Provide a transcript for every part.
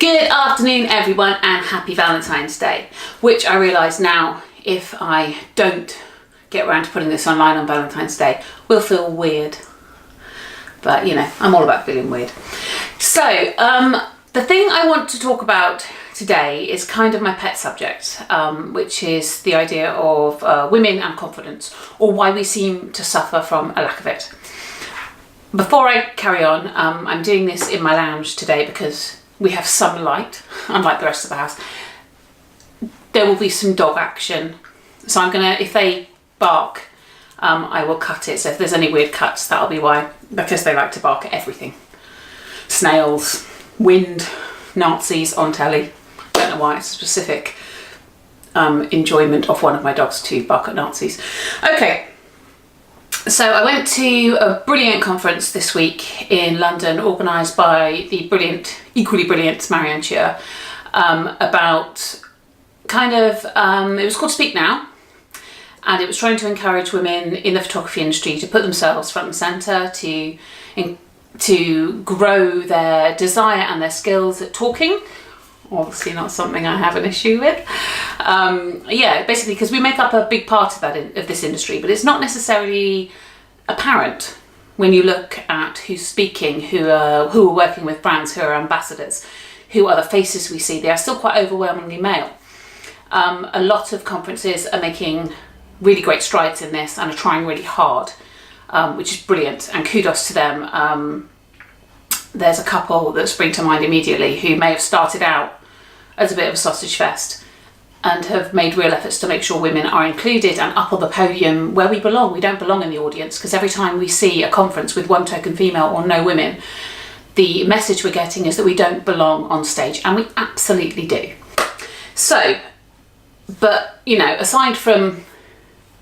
Good afternoon everyone and happy Valentine's Day, which I realise now if I don't get around to putting this online on Valentine's Day will feel weird. But you know, I'm all about feeling weird. So the thing I want to talk about today is kind of my pet subject, which is the idea of women and confidence, or why we seem to suffer from a lack of it. Before I carry on, I'm doing this in my lounge today because we have some light, unlike the rest of the house. There will be some dog action, so I'm gonna, if they bark, I will cut it. So if there's any weird cuts, that'll be why, because they like to bark at everything. Snails, wind, Nazis on telly. Don't know why, it's a specific enjoyment of one of my dogs to bark at Nazis. Okay. So I went to a brilliant conference this week in London, organised by the brilliant, equally brilliant Marianne Chia, about kind of, it was called Speak Now, and it was trying to encourage women in the photography industry to put themselves front and centre, to grow their desire and their skills at talking. Obviously not something I have an issue with. Yeah, basically because we make up a big part of that of this industry, but it's not necessarily apparent when you look at who's speaking, who are working with brands, who are ambassadors, who are the faces we see. They are still quite overwhelmingly male. A lot of conferences are making really great strides in this and are trying really hard, which is brilliant, and kudos to them. There's a couple that spring to mind immediately who may have started out as a bit of a sausage fest and have made real efforts to make sure women are included and up on the podium where we belong. We don't belong in the audience, because every time we see a conference with one token female or no women, the message we're getting is that we don't belong on stage, and we absolutely do. So, but you know, aside from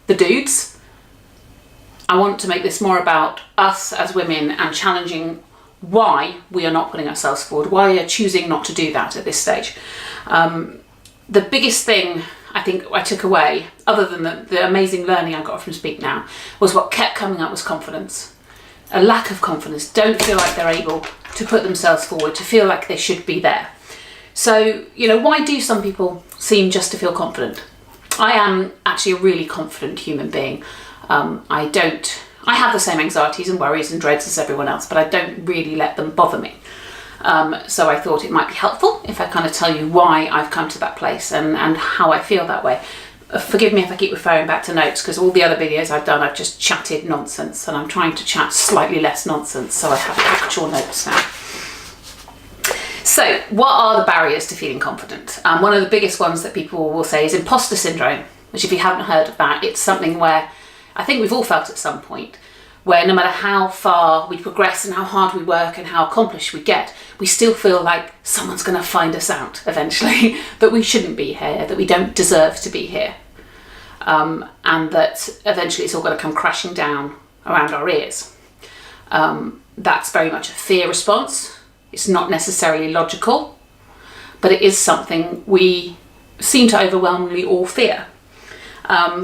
the dudes, I want to make this more about us as women and challenging why we are not putting ourselves forward, why we are choosing not to do that at this stage. The biggest thing I think I took away, other than the amazing learning I got from Speak Now, was what kept coming up was confidence. A lack of confidence, don't feel like they're able to put themselves forward, to feel like they should be there. So, you know, why do some people seem just to feel confident? I am actually a really confident human being. I have the same anxieties and worries and dreads as everyone else, but I don't really let them bother me. So I thought it might be helpful if I kind of tell you why I've come to that place and how I feel that way. Forgive me if I keep referring back to notes, because all the other videos I've done, I've just chatted nonsense, and I'm trying to chat slightly less nonsense, so I have actual notes now. So what are the barriers to feeling confident? One of the biggest ones that people will say is imposter syndrome, which, if you haven't heard of that, it's something where I think we've all felt at some point, where no matter how far we progress and how hard we work and how accomplished we get, we still feel like someone's going to find us out eventually, that we shouldn't be here, that we don't deserve to be here, and that eventually it's all going to come crashing down around our ears. That's very much a fear response. It's not necessarily logical, but it is something we seem to overwhelmingly all fear.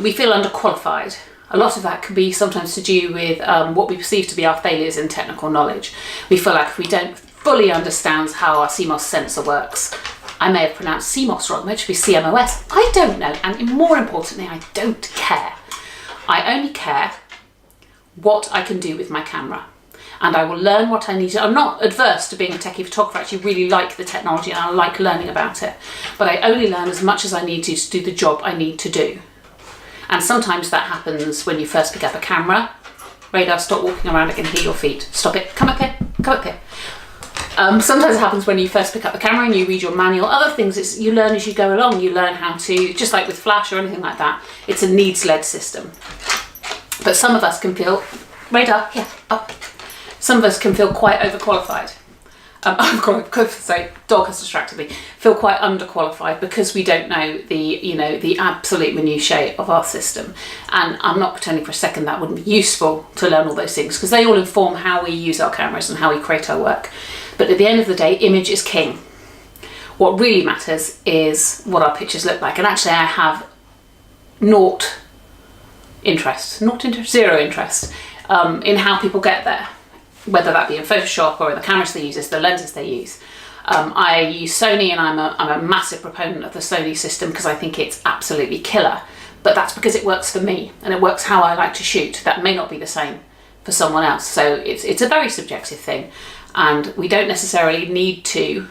We feel underqualified. A lot of that can be sometimes to do with what we perceive to be our failures in technical knowledge. We feel like if we don't fully understand how our CMOS sensor works, I may have pronounced CMOS wrong, it should be CMOS. I don't know, and more importantly, I don't care. I only care what I can do with my camera, and I will learn what I need to. I'm not adverse to being a techie photographer. I actually really like the technology and I like learning about it, but I only learn as much as I need to do the job I need to do. And sometimes that happens when you first pick up a camera. Radar, stop walking around, I can hear your feet. Stop it, come up here, come up here. Sometimes it happens when you first pick up the camera and you read your manual. Other things, it's you learn as you go along. You learn how to, just like with Flash or anything like that, it's a needs-led system. But some of us can feel, Radar, here, up. Some of us can feel quite overqualified. Sorry, dog has distracted me. Feel quite underqualified because we don't know the absolute minutiae of our system. And I'm not pretending for a second that wouldn't be useful to learn all those things, because they all inform how we use our cameras and how we create our work. But at the end of the day, image is king. What really matters is what our pictures look like. And actually, I have zero interest in how people get there. Whether that be in Photoshop or in the cameras they use, the lenses they use. I use Sony, and I'm a massive proponent of the Sony system because I think it's absolutely killer. But that's because it works for me and it works how I like to shoot. That may not be the same for someone else. So it's a very subjective thing, and we don't necessarily need to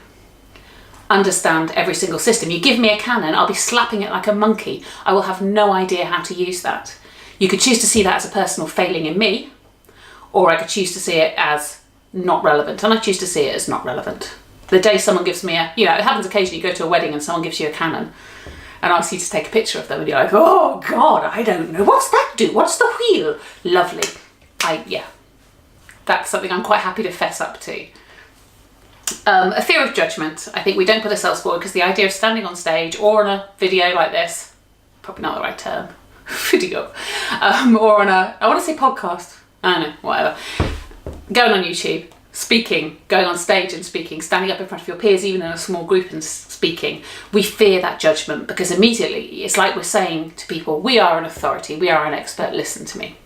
understand every single system. You give me a Canon, I'll be slapping it like a monkey. I will have no idea how to use that. You could choose to see that as a personal failing in me, or I could choose to see it as not relevant, and I choose to see it as not relevant. The day someone gives me it happens occasionally, you go to a wedding and someone gives you a Canon and asks you to take a picture of them, and you're like, oh God, I don't know, what's that do? What's the wheel? Lovely. That's something I'm quite happy to fess up to. A fear of judgment. I think we don't put ourselves forward because the idea of standing on stage or on a video like this, probably not the right term, video, or on I want to say podcast, I don't know, whatever, going on YouTube, speaking, going on stage and speaking, standing up in front of your peers, even in a small group and speaking, we fear that judgment because immediately it's like we're saying to people, we are an authority, we are an expert, listen to me.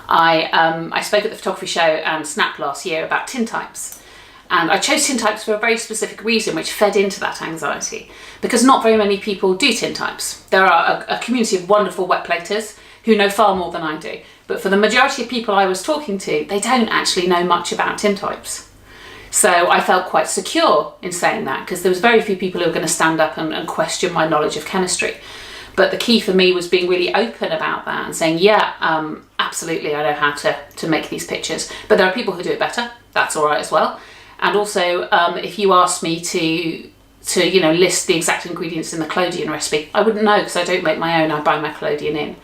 I spoke at the photography show and Snap last year about tintypes. And I chose tintypes for a very specific reason, which fed into that anxiety, because not very many people do tintypes. There are a community of wonderful wet platers who know far more than I do. But for the majority of people I was talking to, they don't actually know much about tintypes. So I felt quite secure in saying that because there was very few people who were going to stand up and question my knowledge of chemistry. But the key for me was being really open about that and saying, absolutely, I know how to make these pictures. But there are people who do it better. That's all right as well. And also, if you asked me to list the exact ingredients in the collodion recipe, I wouldn't know because I don't make my own. I buy my collodion in.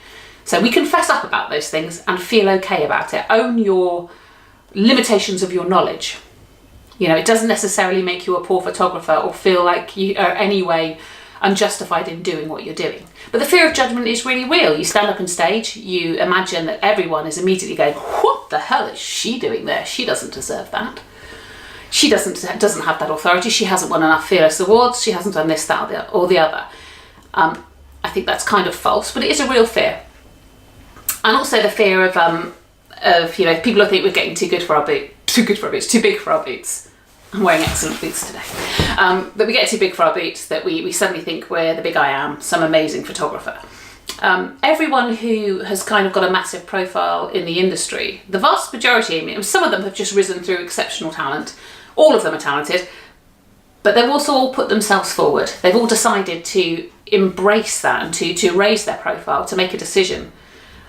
So we can fess up about those things and feel okay about it. Own your limitations of your knowledge. It doesn't necessarily make you a poor photographer or feel like you are anyway unjustified in doing what you're doing. But the fear of judgment is really real. You stand up on stage, you imagine that everyone is immediately going, what the hell is she doing there? She doesn't deserve that. She doesn't have that authority. She hasn't won enough Fearless Awards. She hasn't done this, that, or the other. I think that's kind of false, but it is a real fear. And also the fear of people think we're getting too big for our boots. I'm wearing excellent boots today. But we get too big for our boots that we suddenly think we're the big I am, some amazing photographer. Everyone who has kind of got a massive profile in the industry, the vast majority, some of them have just risen through exceptional talent. All of them are talented, but they've also all put themselves forward. They've all decided to embrace that and to raise their profile, to make a decision,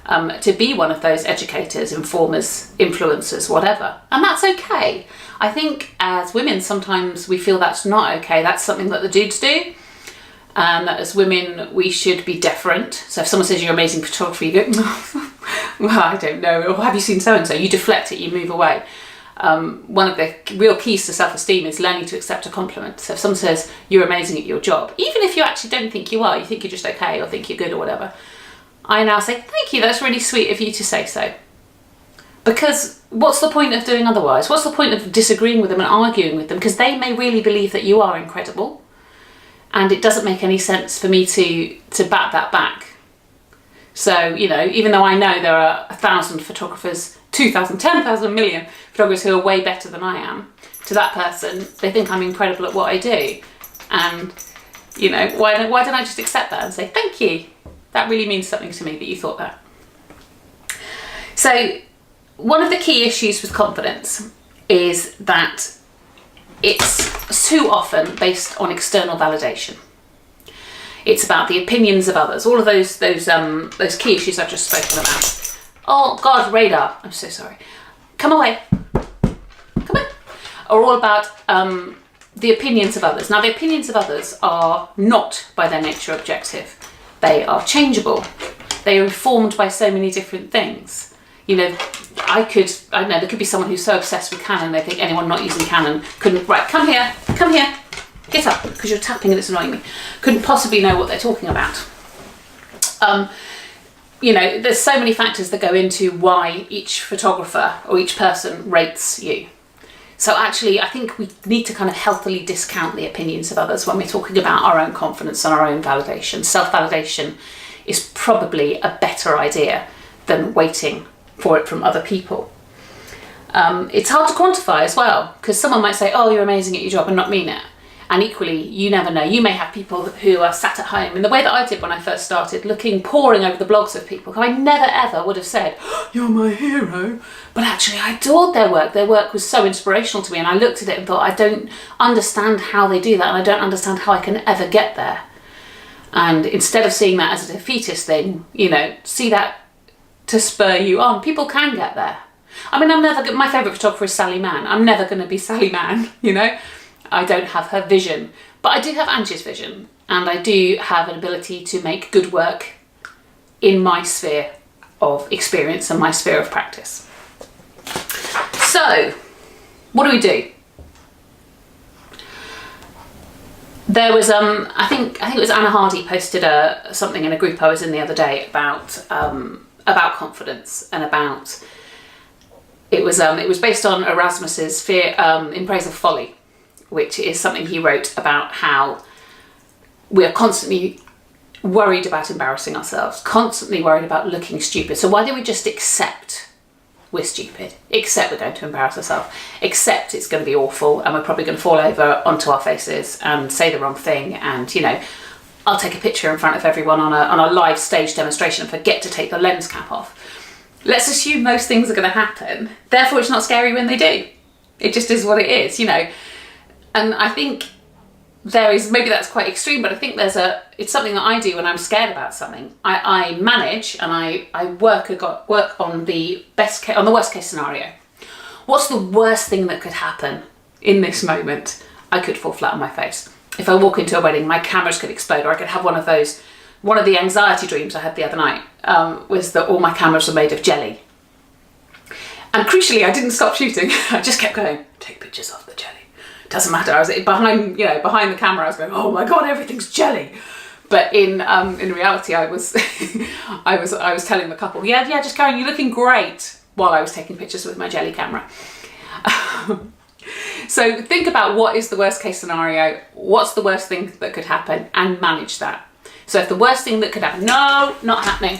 to be one of those educators, informers, influencers, whatever. And that's okay. I think as women, sometimes we feel that's not okay. That's something that the dudes do. And that as women, we should be deferent. So if someone says you're amazing photographer, you go, well, I don't know. Or have you seen so-and-so? You deflect it, you move away. One of the real keys to self-esteem is learning to accept a compliment. So if someone says you're amazing at your job, even if you actually don't think you are, you think you're just okay or think you're good or whatever, I now say, thank you, that's really sweet of you to say so. Because what's the point of doing otherwise? What's the point of disagreeing with them and arguing with them? Because they may really believe that you are incredible. And it doesn't make any sense for me to bat that back. So, even though I know there are 1,000 photographers, 2,000, 10,000 million photographers who are way better than I am, to that person, they think I'm incredible at what I do. And, why don't I just accept that and say, thank you. That really means something to me that you thought that. So, one of the key issues with confidence is that it's too often based on external validation. It's about the opinions of others. All of those key issues I've just spoken about. Oh God, radar. I'm so sorry. Come away. Come in. Are all about the opinions of others. Now, the opinions of others are not, by their nature, objective. They are changeable. They are informed by so many different things. There could be someone who's so obsessed with Canon, they think anyone not using Canon couldn't, right, come here, get up, because you're tapping and it's annoying me, couldn't possibly know what they're talking about. There's so many factors that go into why each photographer or each person rates you. So actually, I think we need to kind of healthily discount the opinions of others when we're talking about our own confidence and our own validation. Self-validation is probably a better idea than waiting for it from other people. It's hard to quantify as well, because someone might say, oh, you're amazing at your job, and not mean it. And equally, you never know. You may have people who are sat at home in the way that I did when I first started, poring over the blogs of people who I never ever would have said, oh, you're my hero. But actually, I adored their work. Their work was so inspirational to me. And I looked at it and thought, I don't understand how they do that. And I don't understand how I can ever get there. And instead of seeing that as a defeatist thing, see that to spur you on. People can get there. I mean, my favourite photographer is Sally Mann. I'm never going to be Sally Mann, I don't have her vision, but I do have Angie's vision, and I do have an ability to make good work in my sphere of experience and my sphere of practice. So, what do? There was, I think it was Anna Hardy posted something in a group I was in the other day about confidence and about, it was based on Erasmus's Fear in Praise of Folly, which is something he wrote about how we are constantly worried about embarrassing ourselves, constantly worried about looking stupid. So why don't we just accept we're stupid, accept we're going to embarrass ourselves, accept it's going to be awful and we're probably going to fall over onto our faces and say the wrong thing, and I'll take a picture in front of everyone on a live stage demonstration and forget to take the lens cap off. Let's assume most things are going to happen, therefore it's not scary when they do. It just is what it is, And I think there is, maybe that's quite extreme, but I think it's something that I do when I'm scared about something. I manage and I work on the worst case scenario. What's the worst thing that could happen in this moment? I could fall flat on my face. If I walk into a wedding, my cameras could explode, or I could have one of the anxiety dreams I had the other night, was that all my cameras were made of jelly. And crucially, I didn't stop shooting. I just kept going, take pictures of the jelly. Doesn't matter. I was behind the camera. I was going, oh my god, everything's jelly. But in reality, I was I was telling the couple, yeah, just Karen, you're looking great, while I was taking pictures with my jelly camera. So think about what is the worst case scenario, what's the worst thing that could happen, and manage that. So if the worst thing that could happen, no, not happening.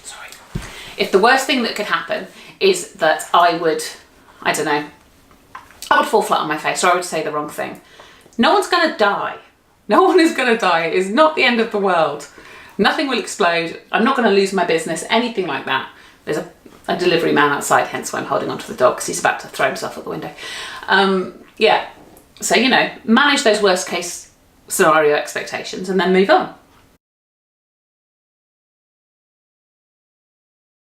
Sorry. If the worst thing that could happen is that I would fall flat on my face, or I would say the wrong thing. No one's going to die. No one is going to die. It is not the end of the world. Nothing will explode. I'm not going to lose my business, anything like that. There's a delivery man outside, hence why I'm holding onto the dog, because he's about to throw himself out the window. So, manage those worst case scenario expectations and then move on.